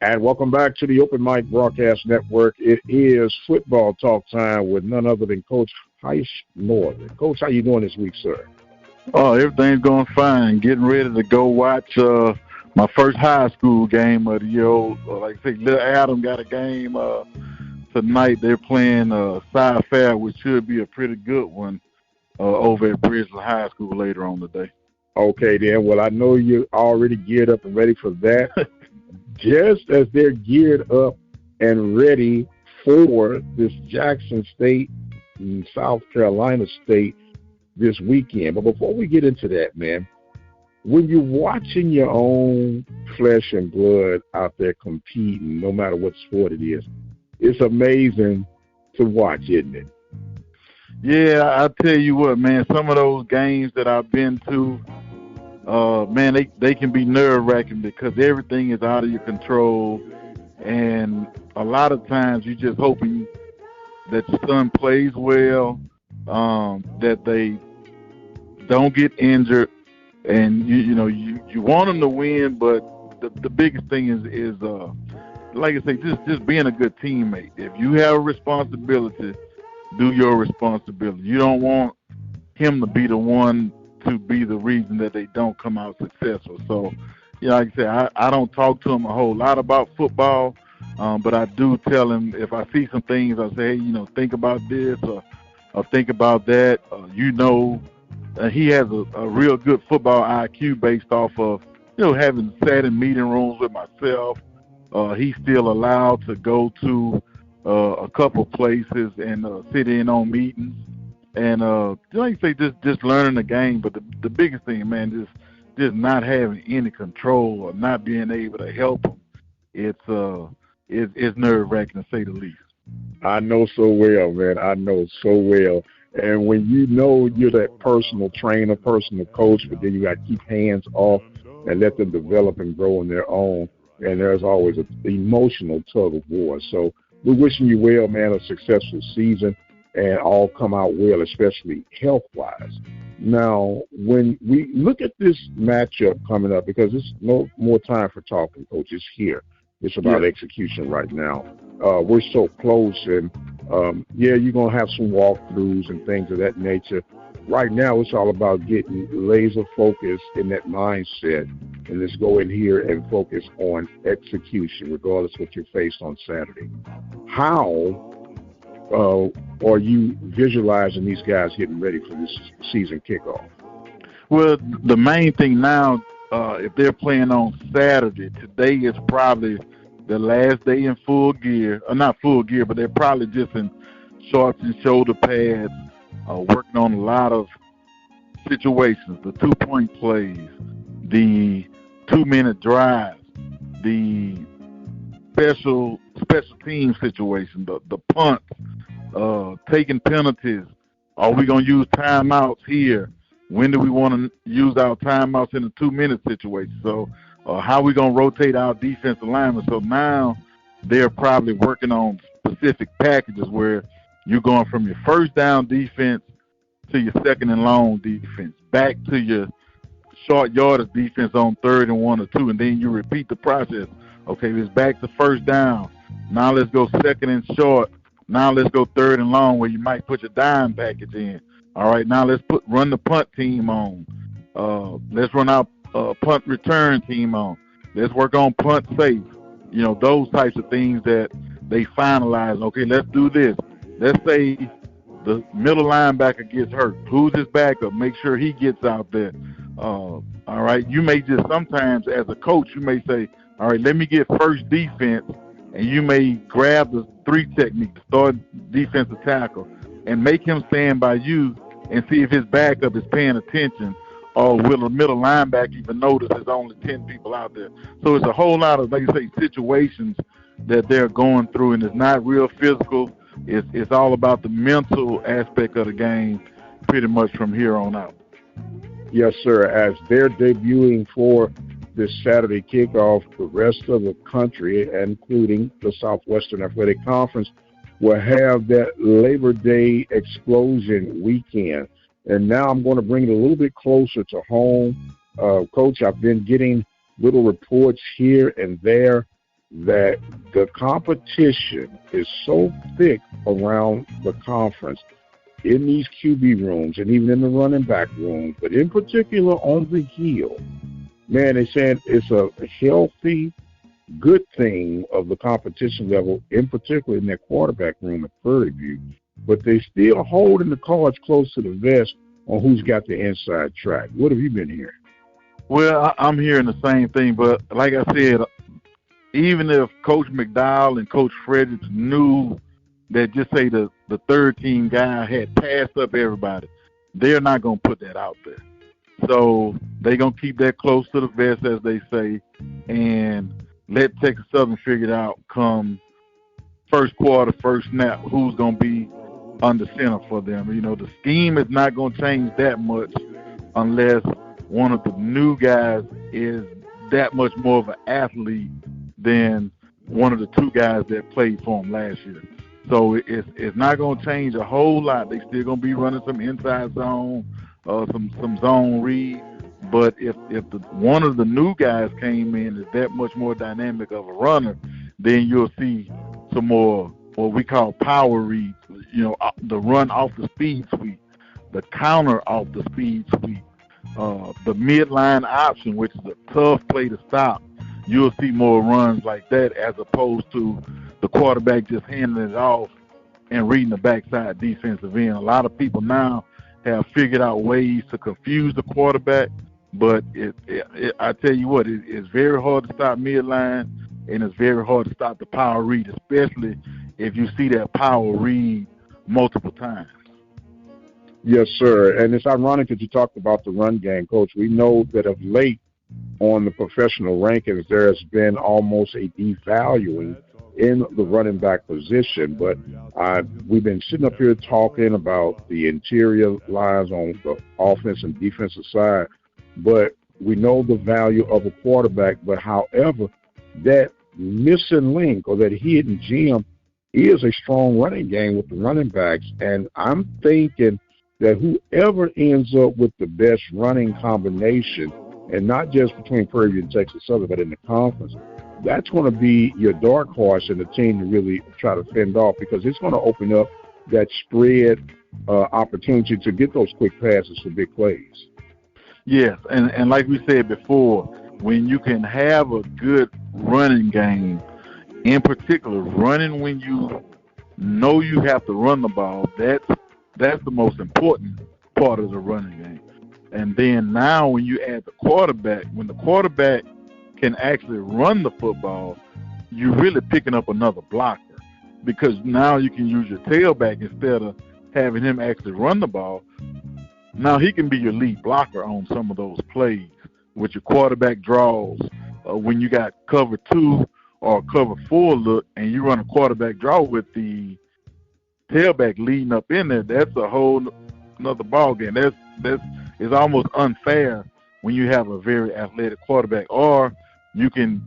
And welcome back to the Open Mic Broadcast Network. It is football talk time with none other than Coach Heiss Northern. Coach, how you doing this week, sir? Oh, everything's going fine. Getting ready to go watch my first high school game of the year. Like I say, little Adam got a game tonight. They're playing Sci Fair, which should be a pretty good one over at Bridgeland High School later on today. Okay, then. Well, I know you're already geared up and ready for that. Just as they're geared up and ready for this Jackson State and South Carolina State this weekend. But before we get into that, man, when you're watching your own flesh and blood out there competing, no matter what sport it is, it's amazing to watch, isn't it? Yeah, I tell you what, man, some of those games that I've been to, man, they can be nerve-wracking because everything is out of your control, and a lot of times you're just hoping that your son plays well, that they don't get injured, and you want them to win, but the biggest thing is like I say, just being a good teammate. If you have a responsibility, do your responsibility. You don't want him to be the one to be the reason that they don't come out successful. So, like I said, I don't talk to him a whole lot about football, but I do tell him if I see some things, I say, hey, think about this or think about that. He has a real good football IQ based off of, having sat in meeting rooms with myself. He's still allowed to go to a couple places and sit in on meetings. And like I say, just learning the game. But the biggest thing, man, just not having any control or not being able to help him. It's nerve-wracking to say the least. I know so well, man. I know so well. And when you're that personal trainer, personal coach, but then you got to keep hands off and let them develop and grow on their own. And there's always an emotional tug of war. So we're wishing you well, man, a successful season and all come out well, especially health-wise. Now, when we look at this matchup coming up, because there's no more time for talking, Coach, it's here. It's about execution right now. We're so close, and you're going to have some walkthroughs and things of that nature. Right now, it's all about getting laser focused in that mindset, and let's go in here and focus on execution, regardless of what you face on Saturday. How are you visualizing these guys getting ready for this season kickoff? Well, the main thing now, if they're playing on Saturday, today is probably the last day in full gear. Not full gear, but they're probably just in shorts and shoulder pads, working on a lot of situations, the 2-point plays, the 2-minute drives, the special team situation, the punts, taking penalties. Are we going to use timeouts here? When do we want to use our timeouts in a 2-minute situation? So how are we going to rotate our defensive linemen? So now they're probably working on specific packages where you're going from your first down defense to your second and long defense, back to your short yardage defense on 3rd and 1 or 2, and then you repeat the process. Okay, it's back to first down. Now let's go second and short. Now let's go 3rd and long where you might put your dime package in. All right, now let's run the punt team on. Let's run our punt return team on. Let's work on punt safe. Those types of things that they finalize. Okay, let's do this. Let's say the middle linebacker gets hurt. Who's his backup? Make sure he gets out there. All right, you may just sometimes as a coach, you may say, all right, let me get first defense, and you may grab the 3 technique, the start defensive tackle, and make him stand by you and see if his backup is paying attention, or will the middle linebacker even notice there's only 10 people out there. So it's a whole lot of, like you say, situations that they're going through, and it's not real physical. It's all about the mental aspect of the game pretty much from here on out. Yes, sir. As they're debuting for this Saturday kickoff, the rest of the country, including the Southwestern Athletic Conference, will have that Labor Day explosion weekend. And now I'm going to bring it a little bit closer to home. Coach, I've been getting little reports here and there that the competition is so thick around the conference in these QB rooms and even in the running back room, but in particular on the hill. Man, they're saying it's a healthy, good thing of the competition level, in particular in that quarterback room at Prairie View. But they still holding the cards close to the vest on who's got the inside track. What have you been hearing? Well, I'm hearing the same thing, but like I said, even if Coach McDowell and Coach Fredericks knew that, just say the third team guy had passed up everybody, they're not going to put that out there. So they're going to keep that close to the vest, as they say, and let Texas Southern figure it out come first quarter, first snap, who's going to be under center for them. You know, the scheme is not going to change that much unless one of the new guys is that much more of an athlete than one of the two guys that played for him last year. So it's not going to change a whole lot. They still going to be running some inside zone, some zone read. But if one of the new guys came in is that much more dynamic of a runner, then you'll see some more what we call power reads. You know, the run off the speed sweep, the counter off the speed sweep, the midline option, which is a tough play to stop. You'll see more runs like that as opposed to the quarterback just handing it off and reading the backside defensive end. A lot of people now have figured out ways to confuse the quarterback, but I tell you what, it's very hard to stop midline, and it's very hard to stop the power read, especially if you see that power read multiple times. Yes, sir. And it's ironic that you talked about the run game, Coach. We know that of late on the professional rankings, there has been almost a devaluing in the running back position. But we've been sitting up here talking about the interior lines on the offense and defensive side, but we know the value of a quarterback. But however, that missing link or that hidden gem is a strong running game with the running backs. And I'm thinking that whoever ends up with the best running combination, and not just between Prairie View and Texas Southern, but in the conference, that's going to be your dark horse and the team to really try to fend off, because it's going to open up that spread opportunity to get those quick passes for big plays. Yes, and like we said before, when you can have a good running game, in particular running when you know you have to run the ball, that's the most important part of the running game. And then now when you add the quarterback, when the quarterback can actually run the football, you're really picking up another blocker, because now you can use your tailback instead of having him actually run the ball. Now he can be your lead blocker on some of those plays with your quarterback draws. When you got cover 2 or cover 4 look and you run a quarterback draw with the tailback leading up in there, that's a whole another ball game. It's almost unfair when you have a very athletic quarterback. Or you can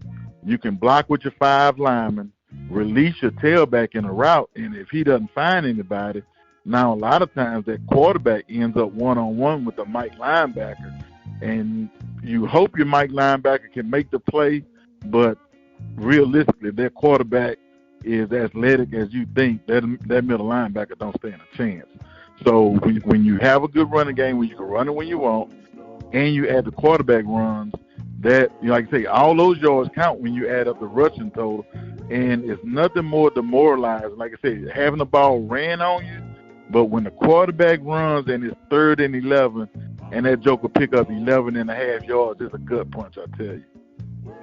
block with your 5 linemen, release your tailback in a route, and if he doesn't find anybody, now a lot of times that quarterback ends up one-on-one with the Mike linebacker, and you hope your Mike linebacker can make the play, but realistically, their quarterback is athletic as you think. That middle linebacker don't stand a chance. So when you have a good running game, when you can run it when you want, and you add the quarterback runs, that, you know, like I say, all those yards count when you add up the rushing total, and it's nothing more demoralizing. Like I said, having the ball ran on you, but when the quarterback runs and it's 3rd and 11, and that joker pick up 11.5 yards, it's a gut punch, I tell you.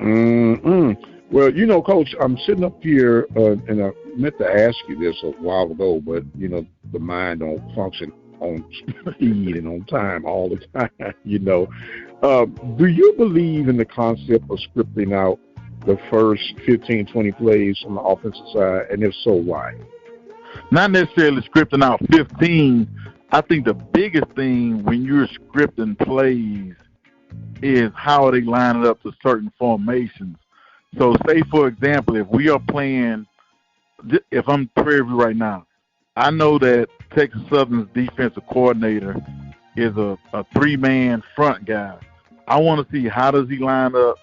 Mm-hmm. Well, you know, Coach, I'm sitting up here, and I meant to ask you this a while ago, but, you know, the mind don't function on speed and on time all the time, you know. Do you believe in the concept of scripting out the first 15, 20 plays on the offensive side, and if so, why? Not necessarily scripting out 15. I think the biggest thing when you're scripting plays is how they line it up to certain formations. So say, for example, if we are playing, if I'm Prairie View right now, I know that Texas Southern's defensive coordinator is a 3-man front guy. I want to see how does he line up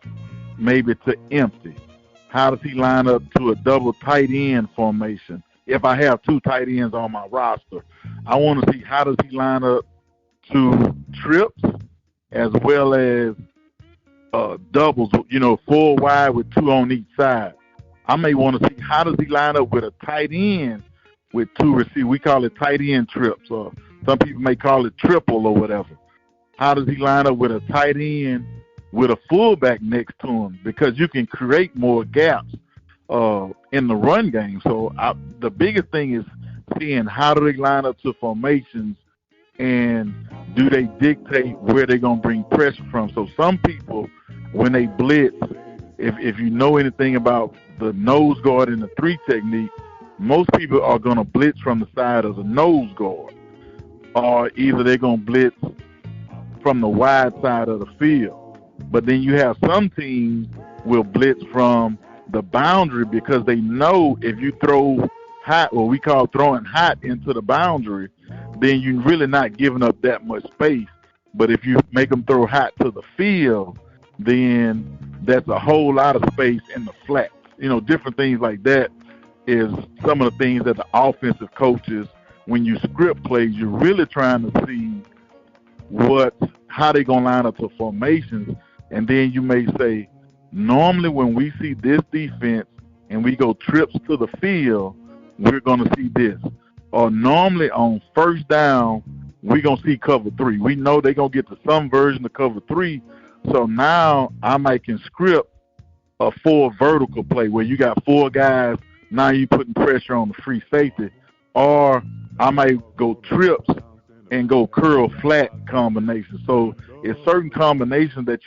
maybe to empty. how does he line up to a double tight end formation if I have 2 tight ends on my roster. I want to see how does he line up to trips as well as doubles, 4 wide with 2 on each side. I may want to see how does he line up with a tight end with 2 receivers. We call it tight end trips, or some people may call it triple or whatever. How does he line up with a tight end with a fullback next to him? Because you can create more gaps in the run game. So the biggest thing is seeing how do they line up to formations, and do they dictate where they're going to bring pressure from. So some people, when they blitz, if you know anything about the nose guard and the 3 technique, most people are going to blitz from the side of the nose guard, or either they're going to blitz from the wide side of the field. But then you have some teams will blitz from the boundary because they know if you throw hot, what we call throwing hot into the boundary, then you're really not giving up that much space. But if you make them throw hot to the field, then that's a whole lot of space in the flat. Different things like that is some of the things that the offensive coaches, when you script plays, you're really trying to see how they going to line up to formations. And then you may say, normally when we see this defense and we go trips to the field, we're going to see this. Or normally on first down, we're going to see cover 3. We know they're going to get to some version of cover 3. So now I might can script a 4 vertical play where you got 4 guys. Now you're putting pressure on the free safety. Or I might go trips and go curl flat combination. So it's certain combinations that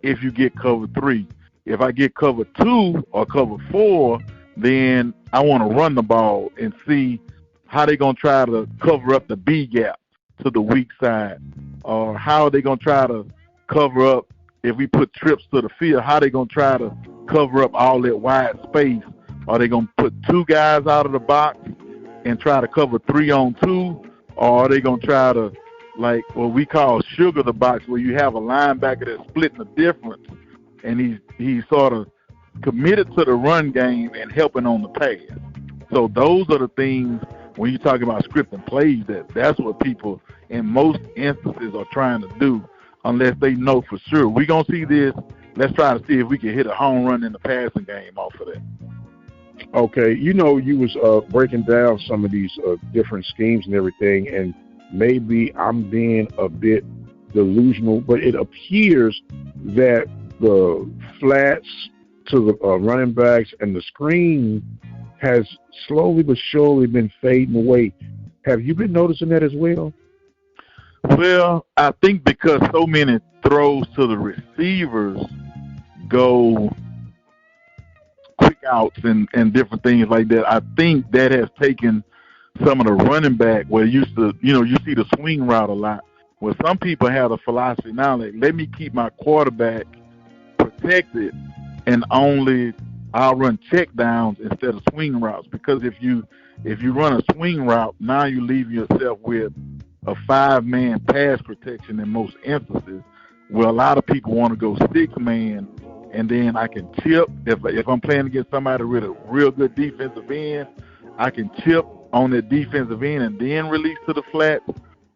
if you get cover 3. If I get cover 2 or cover 4, then I want to run the ball and see how they're going to try to cover up the B gap to the weak side, or how are they going to try to cover up if we put trips to the field, how they going to try to cover up all that wide space. Are they going to put 2 guys out of the box and try to cover 3 on 2, or are they going to try to, like what we call sugar the box, where you have a linebacker that's splitting the difference, and he's sort of committed to the run game and helping on the pass. So those are the things when you talk about scripting plays, that's what people in most instances are trying to do, unless they know for sure. We're going to see this. Let's try to see if we can hit a home run in the passing game off of that. Okay, you was breaking down some of these different schemes and everything, and maybe I'm being a bit delusional, but it appears that the flats to the running backs and the screen has slowly but surely been fading away. Have you been noticing that as well? Well, I think because so many throws to the receivers go quick outs and different things like that, I think that has taken some of the running back where you used to, you see the swing route a lot. Well, some people have a philosophy now, like, let me keep my quarterback protected and I'll run check downs instead of swing routes, because if you run a swing route, now you leave yourself with a 5-man pass protection in most instances, where a lot of people want to go 6-man, and then I can chip. If I'm playing against somebody with a real good defensive end, I can chip on that defensive end and then release to the flat,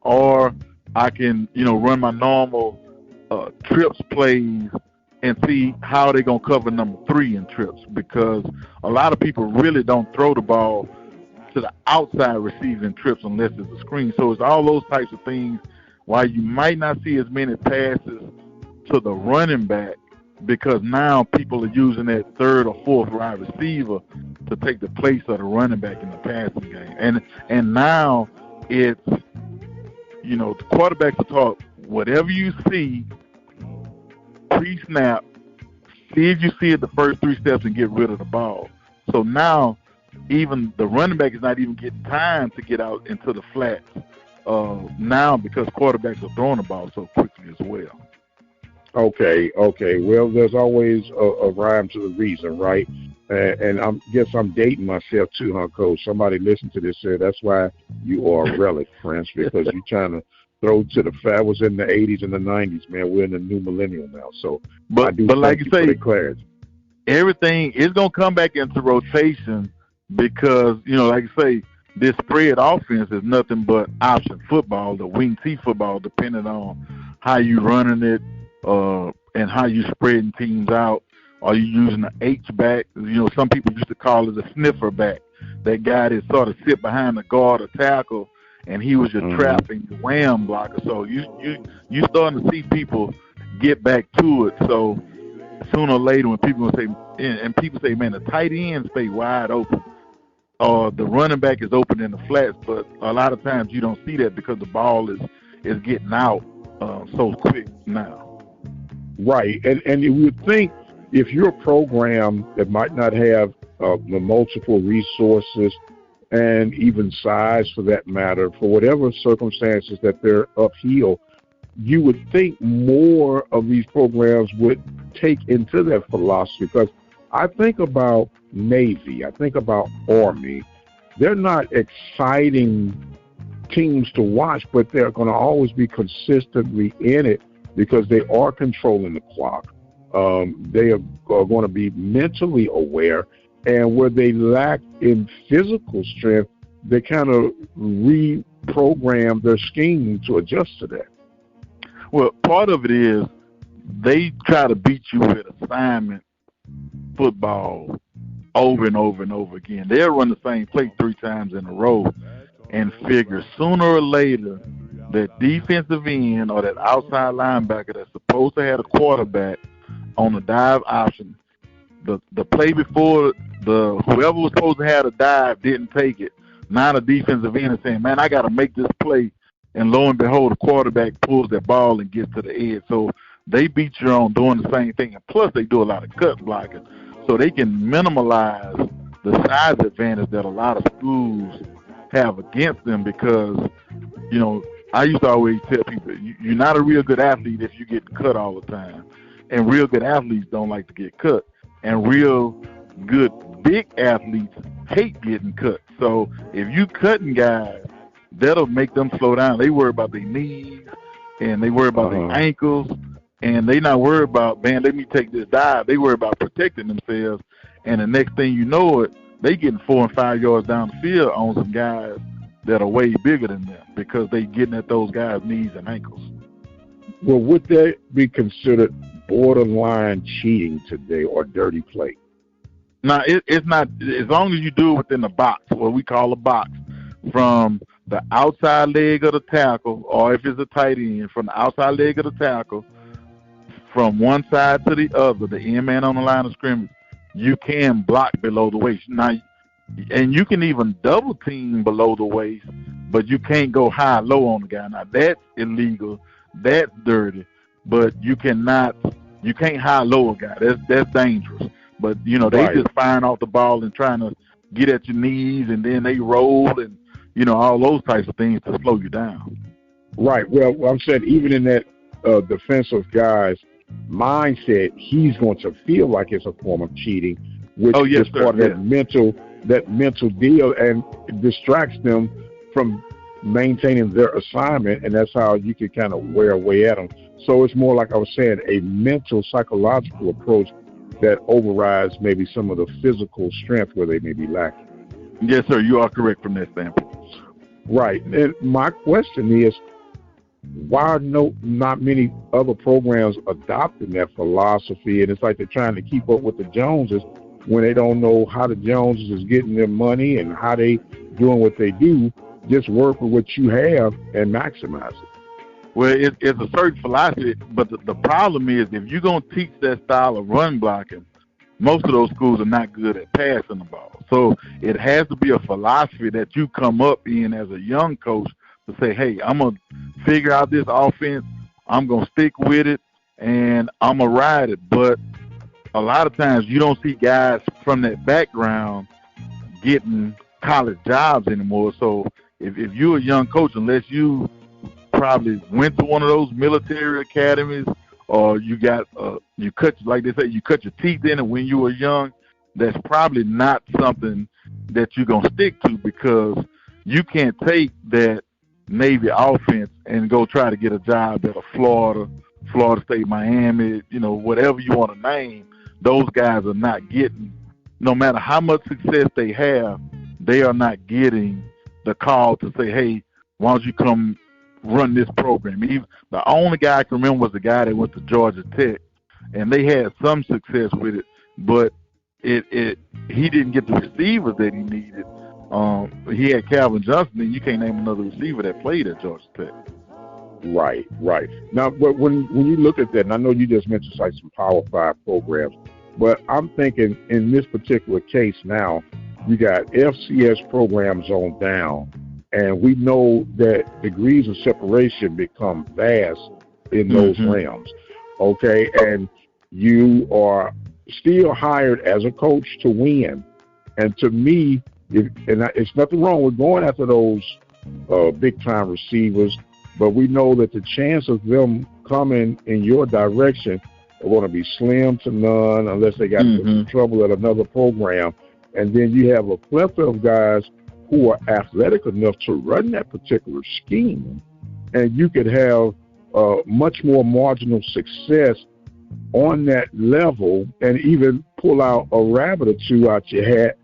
or I can, run my normal trips plays and see how they're going to cover number 3 in trips, because a lot of people really don't throw the ball to the outside receiving trips unless it's a screen. So it's all those types of things why you might not see as many passes to the running back, because now people are using that 3rd or 4th wide receiver to take the place of the running back in the passing game. And now it's, the quarterbacks are taught whatever you see pre-snap, see if you see it the first 3 steps and get rid of the ball. So now even the running back is not even getting time to get out into the flats now, because quarterbacks are throwing the ball so quickly as well. Okay. Well, there's always a rhyme to the reason, right? And I guess I'm dating myself too, huh, Coach? Somebody listened to this said that's why you are a relic, Prince, because you're trying to throw to the fat. Was in the 80s and the 90s, man. We're in the new millennium now, so but like you say, clarity. everything is going to come back into rotation because, like I say, this spread offense is nothing but option football, the wing T football, depending on how you running it and how you spreading teams out. Are you using the H-back? Some people used to call it a sniffer back. That guy that sort of sit behind the guard or tackle, and he was your trap and your wham blocker. So you starting to see people get back to it. So sooner or later, when people say, and people say, man, the tight ends stay wide open, or the running back is open in the flats, but a lot of times you don't see that because the ball is getting out so quick now. Right, and you would think if you're a program that might not have the multiple resources and even size for that matter, for whatever circumstances that they're uphill, you would think more of these programs would take into that philosophy. Because I think about Navy, I think about Army. They're not exciting teams to watch, but they're going to always be consistently in it because they are controlling the clock. They are going to be mentally aware, and where they lack in physical strength, they kind of reprogram their scheme to adjust to that. Well, part of it is they try to beat you with assignment football over and over and over again. They'll run the same play 3 times in a row and figure sooner or later that defensive end or that outside linebacker that's supposed to have a quarterback on the dive option, the play before whoever was supposed to have the dive didn't take it. Now the defensive end is saying, man, I got to make this play. And lo and behold, the quarterback pulls that ball and gets to the edge. So they beat you on doing the same thing. And plus, they do a lot of cut blocking. So they can minimalize the size advantage that a lot of schools have against them because, I used to always tell people, you're not a real good athlete if you get cut all the time. And real good athletes don't like to get cut. And real good big athletes hate getting cut. So if you cutting guys, that'll make them slow down. They worry about their knees and they worry about their ankles, and they not worried about, man, let me take this dive. They worry about protecting themselves, and the next thing you know it, they getting 4 and 5 yards down the field on some guys that are way bigger than them because they getting at those guys' knees and ankles. Well, would that be considered borderline cheating today or dirty play? No, it's not. As long as you do it within the box, what we call a box, from the outside leg of the tackle, or if it's a tight end, from the outside leg of the tackle, from one side to the other, the end man on the line of scrimmage, you can block below the waist. Now, and you can even double team below the waist, but you can't go high-low on the guy. Now, that's illegal. That's dirty. But you can't high-low a guy. That's dangerous. But, they right. just firing off the ball and trying to get at your knees, and then they roll and, all those types of things to slow you down. Right. Well, I'm saying even in that defensive guy's mindset, he's going to feel like it's a form of cheating, which is part of that mental deal, and it distracts them from maintaining their assignment, and that's how you can kind of wear away at them. So it's more like I was saying, a mental, psychological approach that overrides maybe some of the physical strength where they may be lacking. Yes, sir. You are correct from that standpoint. Right. And my question is, why are not many other programs adopting that philosophy? And it's like they're trying to keep up with the Joneses when they don't know how the Joneses is getting their money and how they doing what they do. Just work with what you have and maximize it. Well, it's a certain philosophy, but the problem is if you're going to teach that style of run blocking, most of those schools are not good at passing the ball. So it has to be a philosophy that you come up in as a young coach to say, hey, I'm going to figure out this offense, I'm going to stick with it, and I'm going to ride it. But a lot of times you don't see guys from that background getting college jobs anymore. So if you're a young coach, unless you probably went to one of those military academies or you got you cut, like they say, you cut your teeth in it when you were young, that's probably not something that you're going to stick to, because you can't take that Navy offense and go try to get a job at a Florida State, Miami, whatever you want to name, those guys are not getting, no matter how much success they have, they are not getting the call to say, hey, why don't you come run this program? Even the only guy I can remember was the guy that went to Georgia Tech, and they had some success with it, but he didn't get the receivers that he needed. He had Calvin Johnson, and you can't name another receiver that played at Georgia Tech. Right. Now, but when you look at that, and I know you just mentioned like some Power 5 programs, but I'm thinking in this particular case now, you got FCS programs on down, and we know that degrees of separation become vast in those realms, okay? And you are still hired as a coach to win. And to me, it's nothing wrong with going after those big-time receivers, but we know that the chance of them coming in your direction are going to be slim to none unless they got some trouble at another program. And then you have a plethora of guys who are athletic enough to run that particular scheme, and you could have much more marginal success on that level and even pull out a rabbit or two out your hat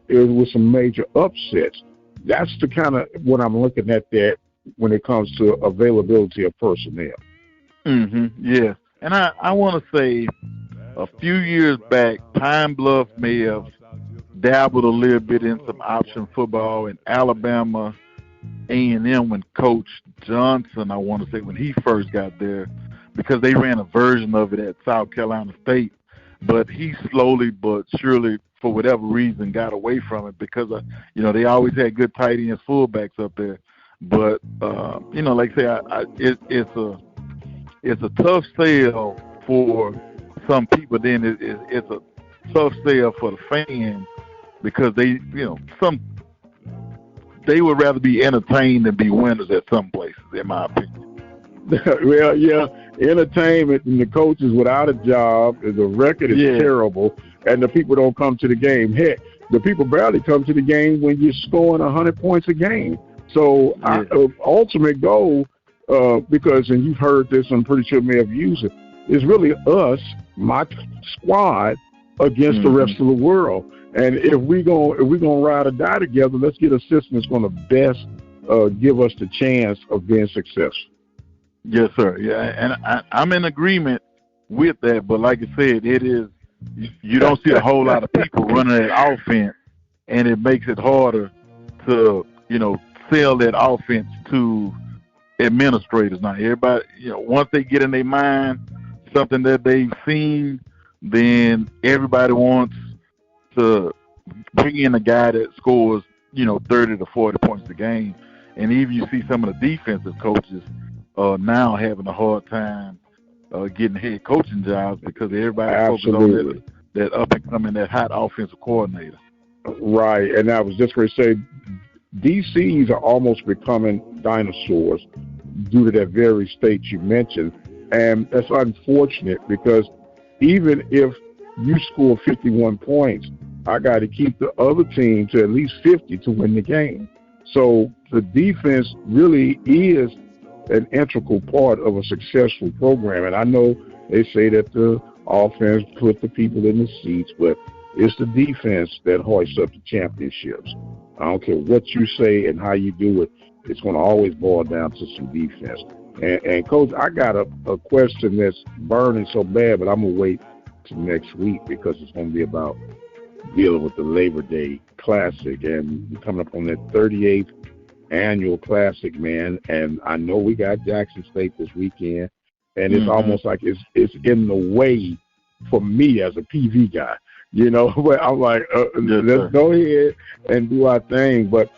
with some major upsets. That's the kind of what I'm looking at that when it comes to availability of personnel. Yeah. And I want to say a few years back, Pine Bluff may have dabbled a little bit in some option football, in Alabama A&M when Coach Johnson, I want to say, when he first got there, because they ran a version of it at South Carolina State. But he slowly but surely, for whatever reason, got away from it because, they always had good tight ends, fullbacks up there. But, like I say, it's a tough sell for some people. Then it's a tough sell for the fans because they would rather be entertained than be winners at some places, in my opinion. Well, yeah, entertainment and the coaches without a job, the record is terrible, and the people don't come to the game. Heck, the people barely come to the game when you're scoring 100 points a game. So our ultimate goal, because, and you've heard this, I'm pretty sure may have used it, is really us, my squad, against the rest of the world. And if we're gonna ride or die together, let's get a system that's going to best give us the chance of being successful. Yes, sir. Yeah, and I'm in agreement with that. But like I said, it is, you don't see a whole lot of people running that offense, and it makes it harder to sell that offense to administrators. Now, everybody, once they get in their mind something that they've seen, then everybody wants to bring in a guy that scores 30 to 40 points a game. And even you see some of the defensive coaches now having a hard time getting head coaching jobs because everybody focuses on that up and coming, that hot offensive coordinator. Right, and I was just going to say, DCs are almost becoming dinosaurs due to that very state you mentioned, and that's unfortunate because even if you score 51 points, I got to keep the other team to at least 50 to win the game. So the defense really is an integral part of a successful program. And I know they say that the offense put the people in the seats, but it's the defense that hoists up the championships. I don't care what you say and how you do it, it's going to always boil down to some defense. And Coach, I got a question that's burning so bad, but I'm going to wait till next week because it's going to be about dealing with the Labor Day Classic and coming up on that 38th annual Classic, man. And I know we got Jackson State this weekend, and it's almost like it's in the way for me as a PV guy, but I'm like, let's go ahead and do our thing. But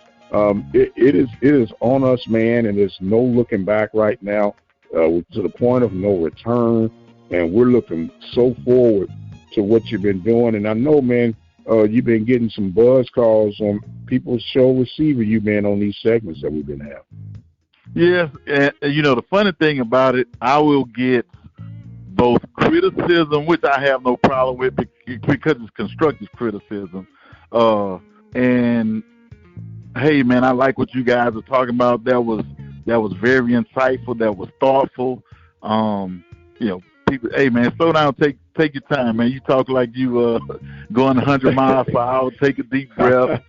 it is on us, man, and there's no looking back right now to the point of no return. And we're looking so forward to what you've been doing. And I know, man, you've been getting some buzz calls on people's show receiver you've been on these segments that we've been having. Yes, and the funny thing about it, I will get both criticism, which I have no problem with because it's constructive criticism, and hey, man, I like what you guys are talking about. That was very insightful. That was thoughtful. people, hey man, slow down, take your time, man. You talk like you going 100 miles per hour, take a deep breath,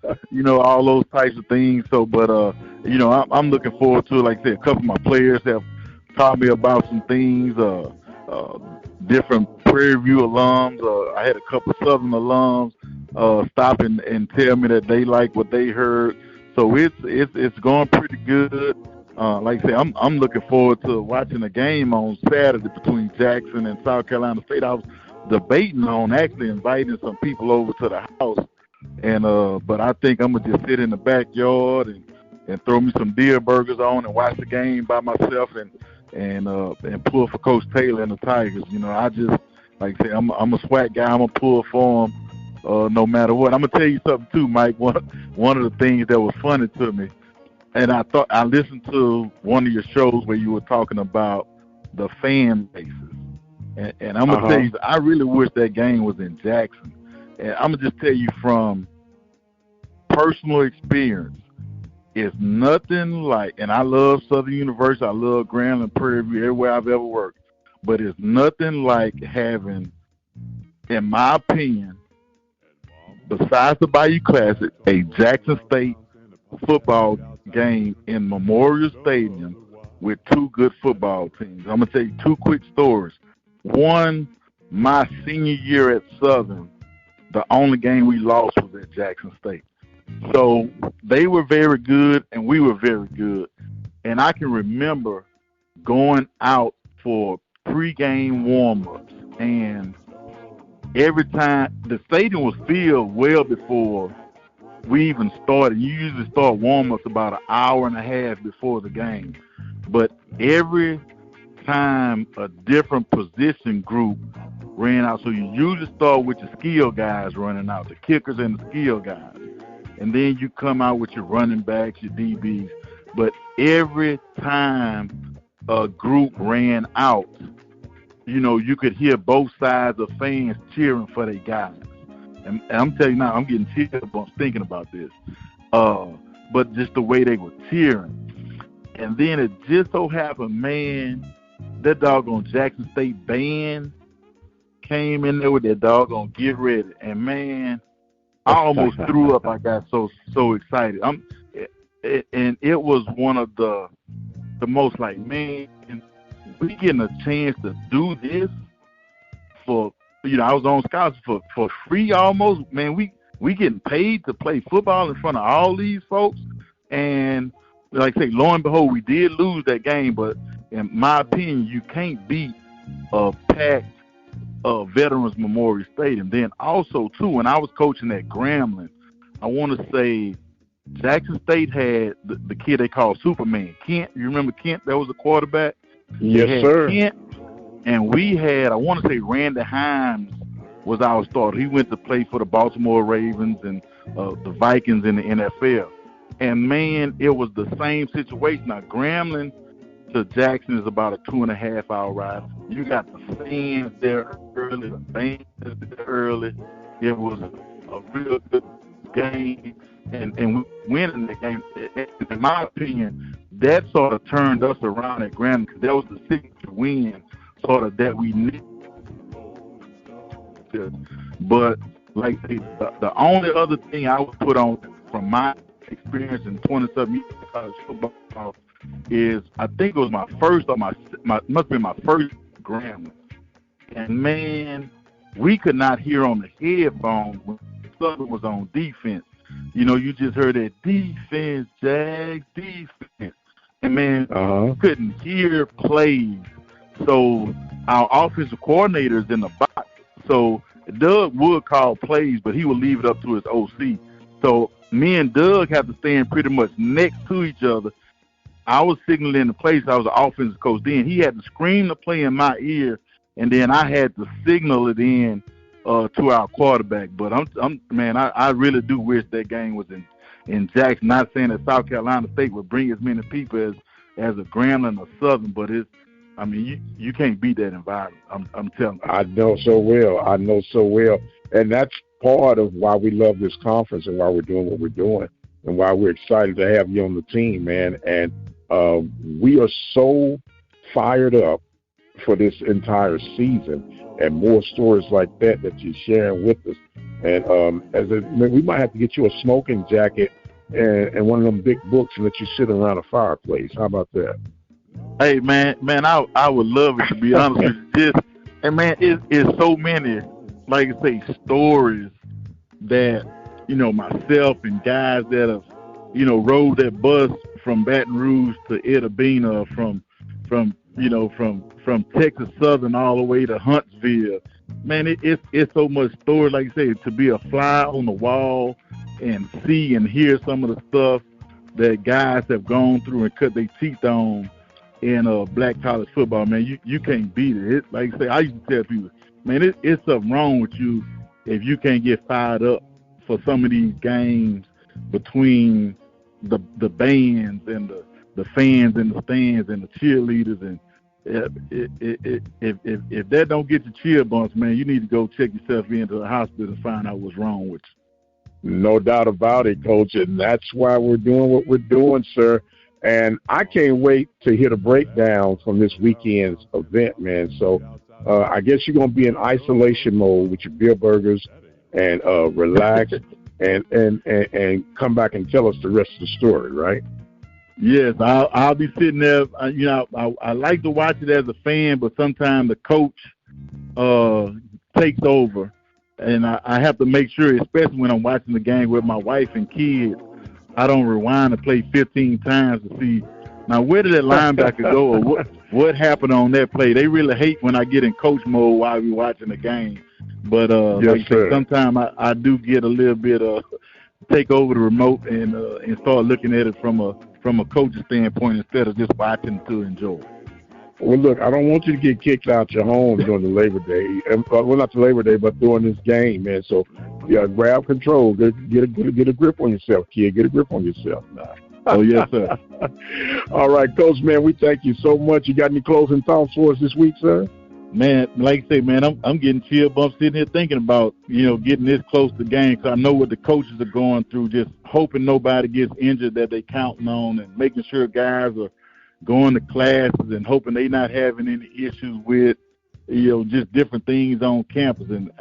all those types of things. So, but I'm looking forward to it. Like I said, a couple of my players have taught me about some things. Different Prairie View alums. I had a couple of Southern alums stop and tell me that they like what they heard. So it's going pretty good. Like I say, I'm looking forward to watching a game on Saturday between Jackson and South Carolina State. I was debating on actually inviting some people over to the house, and but I think I'm gonna just sit in the backyard and throw me some deer burgers on and watch the game by myself and pull for Coach Taylor and the Tigers. I just, like I say, I'm a SWAT guy. I'm gonna pull for them no matter what. I'm gonna tell you something too, Mike. One of the things that was funny to me, and I listened to one of your shows where you were talking about the fan bases, and I'm gonna tell you, I really wish that game was in Jackson. And I'm gonna just tell you from personal experience, it's nothing like, and I love Southern University, I love Grambling, Prairie View, everywhere I've ever worked, but it's nothing like having, in my opinion, besides the Bayou Classic, a Jackson State football game in Memorial Stadium with two good football teams. I'm going to tell you two quick stories. One, my senior year at Southern, the only game we lost was at Jackson State. So they were very good and we were very good. And I can remember going out for pregame warm-ups, and every time the stadium was filled well before we even started. You usually start warm-ups about an hour and a half before the game. But every time a different position group ran out, so you usually start with your skill guys running out, the kickers and the skill guys. And then you come out with your running backs, your DBs. But every time a group ran out, you could hear both sides of fans cheering for their guys. And I'm telling you now, I'm getting teared up thinking about this. But just the way they were cheering. And then it just so happened, man, that doggone Jackson State band came in there with that doggone Get Ready. And, man, I almost threw up. I got so excited. And it was one of the most like, man, we getting a chance to do this for, I was on scholarship for free almost. Man, we getting paid to play football in front of all these folks. And like I say, lo and behold, we did lose that game. But in my opinion, you can't beat a packed Veterans Memorial Stadium. Then also, too, when I was coaching at Grambling, I want to say Jackson State had the kid they called Superman, Kent. You remember Kent? That was the quarterback. Yes, sir. Kent, and we had, I want to say Randy Himes was our starter. He went to play for the Baltimore Ravens and the Vikings in the NFL. And, man, it was the same situation. Now, Grambling to Jackson is about a 2.5-hour ride. You got the fans there early, the band there early. It was a real good game, and we winning the game. In my opinion, that sort of turned us around at Grambling, because that was the signature win sort of that we needed. But like the only other thing I would put on from my experience in 27 years of college football is, I think it was my first or my must have been my first Grambling. And man, we could not hear on the headphones when Southern was on defense. You just heard that defense, Jags, defense. And man, we couldn't hear plays. So our offensive coordinator's in the box. So Doug would call plays, but he would leave it up to his OC. So me and Doug have to stand pretty much next to each other. I was signaling the plays. I was an offensive coach then. He had to scream the play in my ear, and then I had to signal it in to our quarterback. But I really do wish that game was in Jackson. Not saying that South Carolina State would bring as many people as a Grambling or Southern, but you can't beat that environment. I'm telling you. I know so well. And that's part of why we love this conference and why we're doing what we're doing and why we're excited to have you on the team, man. And we are so fired up for this entire season, and more stories like that you're sharing with us. And we might have to get you a smoking jacket and one of them big books and let you sit around a fireplace. How about that? Hey, man, I would love it, to be honest with you. And man, it's so many, like I say, stories that, myself and guys that have, rode that bus from Baton Rouge to Ida Bena, from Texas Southern all the way to Huntsville. Man, it's so much story, like you say, to be a fly on the wall and see and hear some of the stuff that guys have gone through and cut their teeth on in black college football. Man, you can't beat it. Like I say, I used to tell people, man, it's something wrong with you if you can't get fired up for some of these games between the bands and the fans in the stands and the cheerleaders. And if that don't get you chill bumps, man, you need to go check yourself into the hospital and find out what's wrong with you. No doubt about it, Coach, and that's why we're doing what we're doing, sir. And I can't wait to hear the breakdown from this weekend's event, man. So I guess you're going to be in isolation mode with your beer burgers and relax and come back and tell us the rest of the story, right? Yes, I'll be sitting there. I like to watch it as a fan, but sometimes the coach takes over, and I have to make sure, especially when I'm watching the game with my wife and kids, I don't rewind and play 15 times to see, now, where did that linebacker go, or what happened on that play. They really hate when I get in coach mode while we're watching the game. But yes, sometimes I do get a little bit take over the remote and start looking at it from a coach's standpoint instead of just watching to enjoy. Well, look, I don't want you to get kicked out your home during the Labor Day. Well, not the Labor Day, but during this game, man. So, yeah, grab control. Get a grip on yourself, kid. Get a grip on yourself now. Oh, yes, sir. All right, Coach, man, we thank you so much. You got any closing thoughts for us this week, sir? Man, like I say, man, I'm getting chill bumps sitting here thinking about, getting this close to the game, because I know what the coaches are going through, just hoping nobody gets injured that they counting on, and making sure guys are going to classes and hoping they not having any issues with, just different things on campus. And,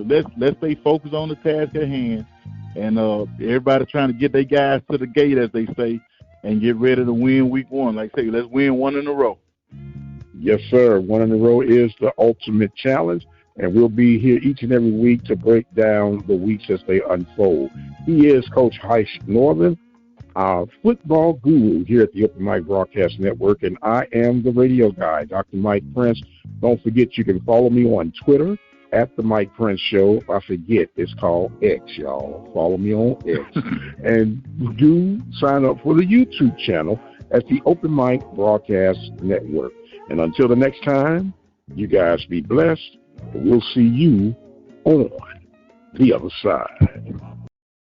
let's stay focused on the task at hand. And everybody trying to get their guys to the gate, as they say, and get ready to win week one. Like I say, let's win one in a row. Yes, sir. One in a row is the ultimate challenge, and we'll be here each and every week to break down the weeks as they unfold. He is Coach Heish Norman, our football guru here at the Open Mic Broadcast Network, and I am the radio guy, Dr. Mike Prince. Don't forget, you can follow me on Twitter at the Mike Prince Show. I forget, it's called X, y'all. Follow me on X. And do sign up for the YouTube channel at the Open Mic Broadcast Network. And until the next time, you guys be blessed. We'll see you on the other side.